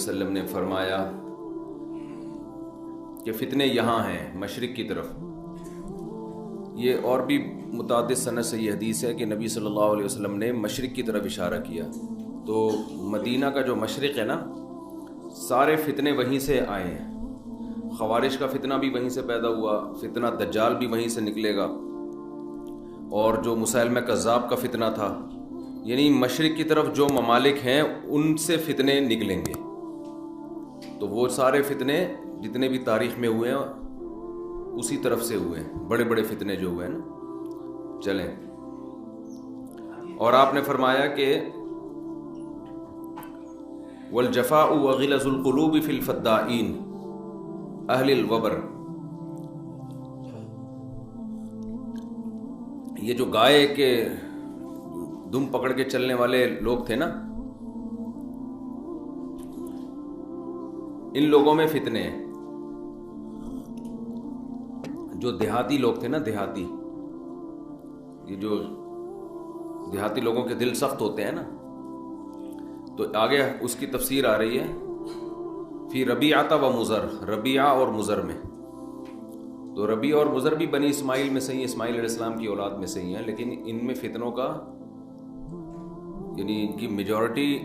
وسلم نے فرمایا کہ فتنے یہاں ہیں مشرق کی طرف. یہ اور بھی متعدد سند سے یہ حدیث ہے کہ نبی صلی اللہ علیہ وسلم نے مشرق کی طرف اشارہ کیا. تو مدینہ کا جو مشرق ہے نا، سارے فتنے وہیں سے آئے ہیں. خوارج کا فتنہ بھی وہیں سے پیدا ہوا، فتنہ دجال بھی وہیں سے نکلے گا، اور جو مسیلمہ کذاب کا فتنہ تھا، یعنی مشرق کی طرف جو ممالک ہیں ان سے فتنے نکلیں گے. تو وہ سارے فتنے جتنے بھی تاریخ میں ہوئے ہیں اسی طرف سے ہوئے ہیں، بڑے بڑے فتنے جو ہوئے ہیں نا. چلیں، اور آپ نے فرمایا کہ والجفاء وغلظ القلوب فی الفدائین اہل الوبر. یہ جو گائے کے دم پکڑ کے چلنے والے لوگ تھے نا، ان لوگوں میں فتنے ہیں. جو دیہاتی لوگ تھے نا، دیہاتی، یہ جو دیہاتی لوگوں کے دل سخت ہوتے ہیں نا، تو آگے اس کی تفسیر آ رہی ہے فی ربیعۃ و مضر، ربیعہ اور مضر میں. تو ربیعہ اور مضر بھی بنی اسماعیل میں سے ہی، اسماعیل علیہ السلام کی اولاد میں سے ہی ہیں، لیکن ان میں فتنوں کا یعنی ان کی میجورٹی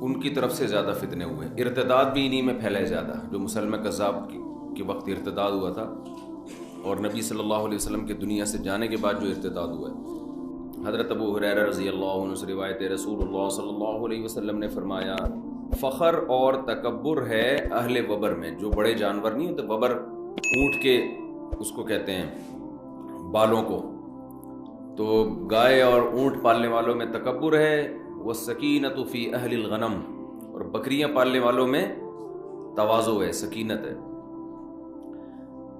ان کی طرف سے زیادہ فتنے ہوئے. ارتداد بھی انہی میں پھیلا ہے زیادہ، جو مسلمہ کذاب کے وقت ارتداد ہوا تھا، اور نبی صلی اللہ علیہ وسلم کے دنیا سے جانے کے بعد جو ارتداد ہوا ہے. حضرت ابو ہریرہ رضی اللہ عنہ سے روایت ہے، رسول اللہ صلی اللہ علیہ وسلم نے فرمایا فخر اور تکبر ہے اہل وبر میں. جو بڑے جانور نہیں ہوتے، وبر اونٹ کے اس کو کہتے ہیں بالوں کو، تو گائے اور اونٹ پالنے والوں میں تکبر ہے. والسکینۃ فی اہل الغنم، اور بکریاں پالنے والوں میں تواضع ہے، سکینت ہے.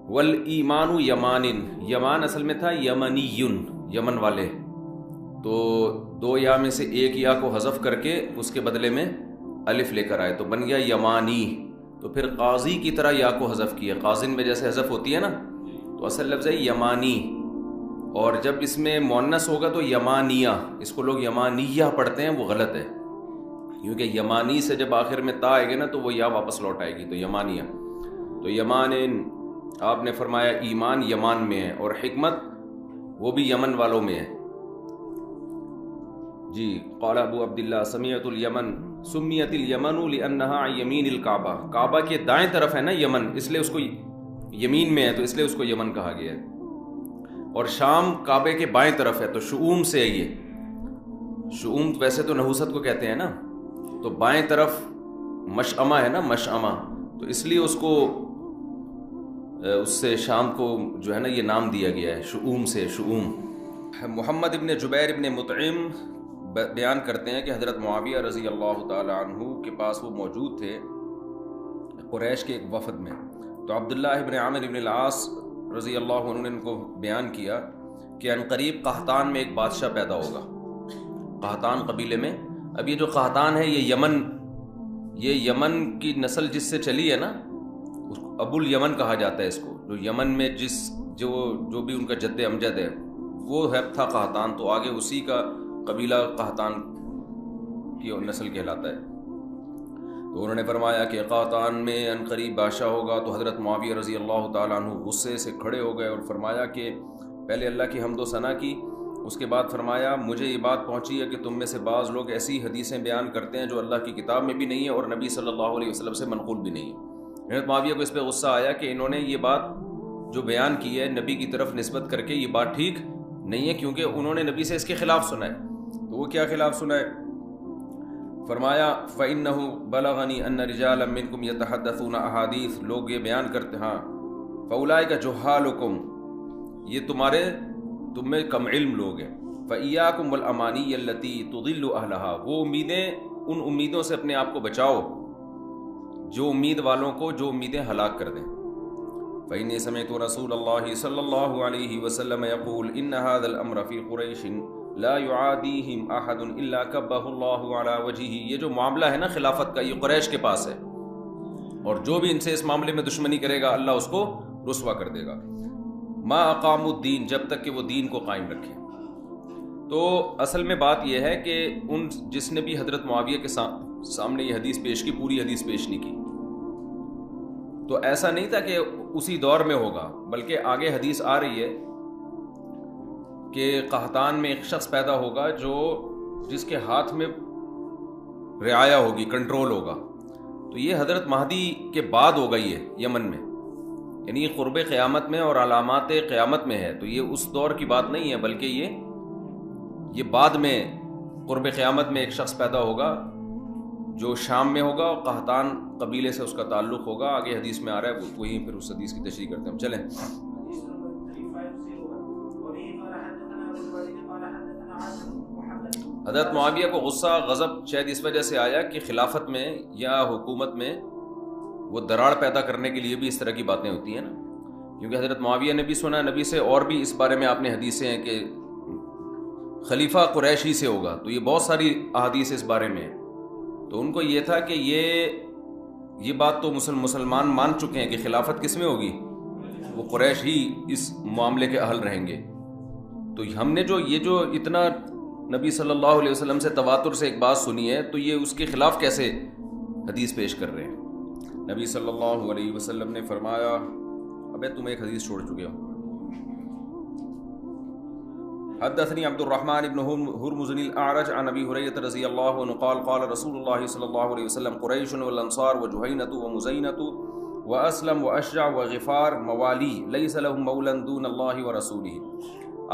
والایمان یمان، یمان اصل میں تھا یمنی، یمن والے، تو دو یا میں سے ایک یا کو حذف کر کے اس کے بدلے میں الف لے کر آئے تو بن گیا یمانی. تو پھر قاضی کی طرح یا کو حذف کیا، قاضن میں جیسے حذف ہوتی ہے نا، تو اصل لفظ ہے یمانی. اور جب اس میں مؤنث ہوگا تو یمانیہ، اس کو لوگ یمانیہ پڑھتے ہیں، وہ غلط ہے، کیونکہ یمانی سے جب آخر میں تا آئے گی نا تو وہ یا واپس لوٹ آئے گی، تو یمانیہ. تو یمان، آپ نے فرمایا ایمان یمان میں ہے، اور حکمت وہ بھی یمن والوں میں ہے. جی، قال ابو عبداللہ سمیعت الیمن سمیت الیمن لانہا یمین الکعبہ، کعبہ کے دائیں طرف ہے نا یمن، اس لیے اس کو یمین میں ہے تو اس لیے اس کو یمن کہا گیا ہے. اور شام کعبے کے بائیں طرف ہے، تو شؤوم سے ہے. یہ شؤوم ویسے تو نحوست کو کہتے ہیں نا، تو بائیں طرف مشعمہ ہے نا، مشعمہ، تو اس لیے اس کو اس سے شام کو جو ہے نا یہ نام دیا گیا ہے، شؤوم سے، شؤوم. محمد ابن جبیر ابن مطعم بیان کرتے ہیں کہ حضرت معاویہ رضی اللہ تعالی عنہ کے پاس وہ موجود تھے قریش کے ایک وفد میں. تو عبداللہ ابن عامر ابن العاص رضی اللہ عنہ نے ان کو بیان کیا کہ عنقریب قحطان میں ایک بادشاہ پیدا ہوگا، قحطان قبیلے میں. اب یہ جو قحطان ہے یہ یمن کی نسل جس سے چلی ہے نا، ابو الیمن کہا جاتا ہے اس کو. جو یمن میں جو بھی ان کا جد امجد ہے وہ ہے تھا قحطان، تو آگے اسی کا قبیلہ قحطان کی نسل کہلاتا ہے. تو انہوں نے فرمایا کہ قحطان میں عنقریب بادشاہ ہوگا. تو حضرت معاویہ رضی اللہ تعالیٰ عنہ غصے سے کھڑے ہو گئے اور فرمایا کہ پہلے اللہ کی حمد و ثنا کی، اس کے بعد فرمایا مجھے یہ بات پہنچی ہے کہ تم میں سے بعض لوگ ایسی حدیثیں بیان کرتے ہیں جو اللہ کی کتاب میں بھی نہیں ہے اور نبی صلی اللہ علیہ وسلم سے منقول بھی نہیں ہے. حضرت معاویہ کو اس پہ غصہ آیا کہ انہوں نے یہ بات جو بیان کی ہے نبی کی طرف نسبت کر کے، یہ بات ٹھیک نہیں ہے، کیونکہ انہوں نے نبی سے اس کے خلاف سنا ہے. تو وہ کیا خلاف سنا ہے؟ فرمایا فَإِنَّهُ بَلَغَنِي أَنَّ رِجَالًا مِّنكُمْ يَتَحَدَّثُونَ أَحَادِيث، لوگ یہ بیان کرتے ہاں فَأُولَٰئِكَ جُهَّالُكُمْ، یہ تم میں کم علم لوگ ہیں. فَإِيَّاكُمْ وَالْأَمَانِيَّ الَّتِي تُضِلُّ أَهْلَهَا، وہ امیدیں، ان امیدوں سے اپنے آپ کو بچاؤ جو امید والوں کو جو امیدیں ہلاک کر دیں. فَإِنِّي سَمِعْتُ رَسُولَ اللَّهِ صلی اللہ علیہ وسلم يقول إِنَّ هَذَا الْأَمْرَ فِي قُرَيْشٍ لا يعاديهم احد الا كبه الله على وجهه. یہ جو معاملہ ہے نا خلافت کا، یہ قریش کے پاس ہے، اور جو بھی ان سے اس معاملے میں دشمنی کرے گا اللہ اس کو رسوا کر دے گا. ما اقاموا الدین، جب تک کہ وہ دین کو قائم رکھیں. تو اصل میں بات یہ ہے کہ جس نے بھی حضرت معاویہ کے سامنے یہ حدیث پیش کی، پوری حدیث پیش نہیں کی. تو ایسا نہیں تھا کہ اسی دور میں ہوگا، بلکہ آگے حدیث آ رہی ہے کہ قحطان میں ایک شخص پیدا ہوگا جس کے ہاتھ میں رعایا ہوگی، کنٹرول ہوگا. تو یہ حضرت مہدی کے بعد ہوگا یہ یمن میں، یعنی یہ قرب قیامت میں اور علامات قیامت میں ہے. تو یہ اس دور کی بات نہیں ہے، بلکہ یہ بعد میں قرب قیامت میں ایک شخص پیدا ہوگا جو شام میں ہوگا، اور قحطان قبیلے سے اس کا تعلق ہوگا. آگے حدیث میں آ رہا ہے، وہی پھر اس حدیث کی تشریح کرتے ہیں. چلیں. حضرت معاویہ کو غصہ غضب شاید اس وجہ سے آیا کہ خلافت میں یا حکومت میں وہ دراڑ پیدا کرنے کے لیے بھی اس طرح کی باتیں ہوتی ہیں نا، کیونکہ حضرت معاویہ نے بھی سنا نبی سے، اور بھی اس بارے میں آپ نے حدیثیں ہیں کہ خلیفہ قریشی سے ہوگا. تو یہ بہت ساری احادیث اس بارے میں ہیں. تو ان کو یہ تھا کہ یہ بات تو مسلمان مان چکے ہیں کہ خلافت کس میں ہوگی، وہ قریش ہی اس معاملے کے اہل رہیں گے. تو ہم نے یہ جو اتنا نبی صلی اللہ علیہ وسلم سے تواتر سے ایک بات سنی ہے، تو یہ اس کے خلاف کیسے حدیث پیش کر رہے ہیں. نبی صلی اللہ علیہ وسلم نے فرمایا، ابے تم ایک حدیث چھوڑ چکے ہو. حدثني عبد الرحمن بن هرمز الأعرج عن أبي هريرة رضي الله عنه قال قال رسول الله صلى الله عليه وسلم قريش والأنصار وجهينة ومزينة وأسلم وأشجع وغفار موالي ليس لهم مولى دون الله ورسوله.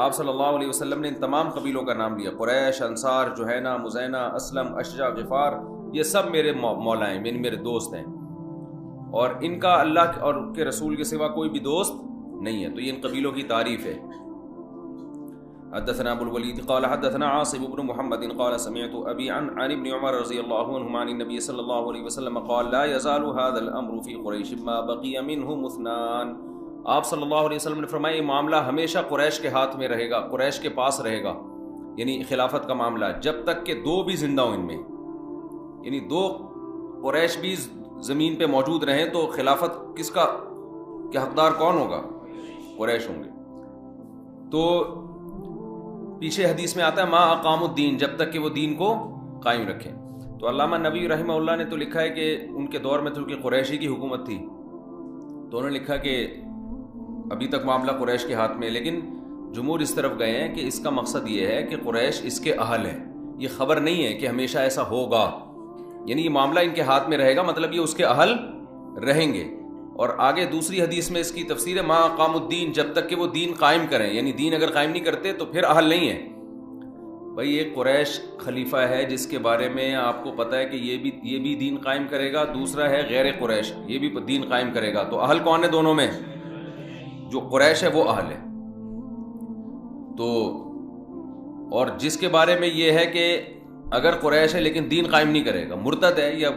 آپ صلی اللہ علیہ وسلم نے ان تمام قبیلوں کا نام لیا. قریش، انصار، جوہینہ، مزینہ، اسلم، اشجع، غفار، یہ سب میرے مولا ہیں، میرے دوست ہیں، اور ان کا اللہ اور کے رسول کے سوا کوئی بھی دوست نہیں ہے. تو یہ ان قبیلوں کی تعریف ہے. حدثنا ابو الولید قال حدثنا عاصم بن محمد قال سمعت ابي عن ابن عمر رضی اللہ عنہما عن النبي صلی اللہ علیہ وسلم قال لا يزال هذا الامر في قريش ما بقي منهم اثنان. آپ صلی اللہ علیہ وسلم نے فرمایا یہ معاملہ ہمیشہ قریش کے ہاتھ میں رہے گا، قریش کے پاس رہے گا، یعنی خلافت کا معاملہ، جب تک کہ دو بھی زندہ ہوں ان میں، یعنی دو قریش بھی زمین پہ موجود رہیں تو خلافت کس کا کہ حقدار کون ہوگا؟ قریش ہوں گے. تو پیچھے حدیث میں آتا ہے ما اقام الدین، جب تک کہ وہ دین کو قائم رکھیں. تو علامہ نبی رحمہ اللہ نے تو لکھا ہے کہ ان کے دور میں چونکہ قریشی کی حکومت تھی تو انہوں نے لکھا کہ ابھی تک معاملہ قریش کے ہاتھ میں، لیکن جمہور اس طرف گئے ہیں کہ اس کا مقصد یہ ہے کہ قریش اس کے اہل ہیں. یہ خبر نہیں ہے کہ ہمیشہ ایسا ہوگا، یعنی یہ معاملہ ان کے ہاتھ میں رہے گا، مطلب یہ اس کے اہل رہیں گے. اور آگے دوسری حدیث میں اس کی تفسیر ہے ما اقام الدین، جب تک کہ وہ دین قائم کریں، یعنی دین اگر قائم نہیں کرتے تو پھر اہل نہیں ہے. بھائی ایک قریش خلیفہ ہے جس کے بارے میں آپ کو پتہ ہے کہ یہ بھی دین قائم کرے گا، دوسرا ہے غیر قریش، یہ بھی دین قائم کرے گا. تو اہل کون ہے دونوں میں؟ جو قریش ہے وہ اہل ہے. تو اور جس کے بارے میں یہ ہے کہ اگر قریش ہے لیکن دین قائم نہیں کرے گا، مرتد ہے یا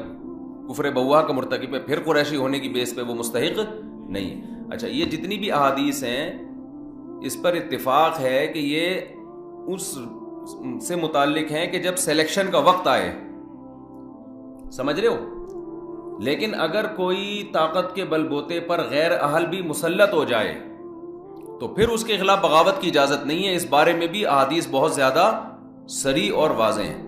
کفر بواہ کا مرتکب ہے، پھر قریشی ہونے کی بیس پہ وہ مستحق نہیں ہے. اچھا، یہ جتنی بھی احادیث ہیں اس پر اتفاق ہے کہ یہ اس سے متعلق ہیں کہ جب سلیکشن کا وقت آئے، سمجھ رہے ہو. لیکن اگر کوئی طاقت کے بل بوتے پر غیر اہل بھی مسلط ہو جائے تو پھر اس کے خلاف بغاوت کی اجازت نہیں ہے. اس بارے میں بھی احادیث بہت زیادہ صریح اور واضح ہیں.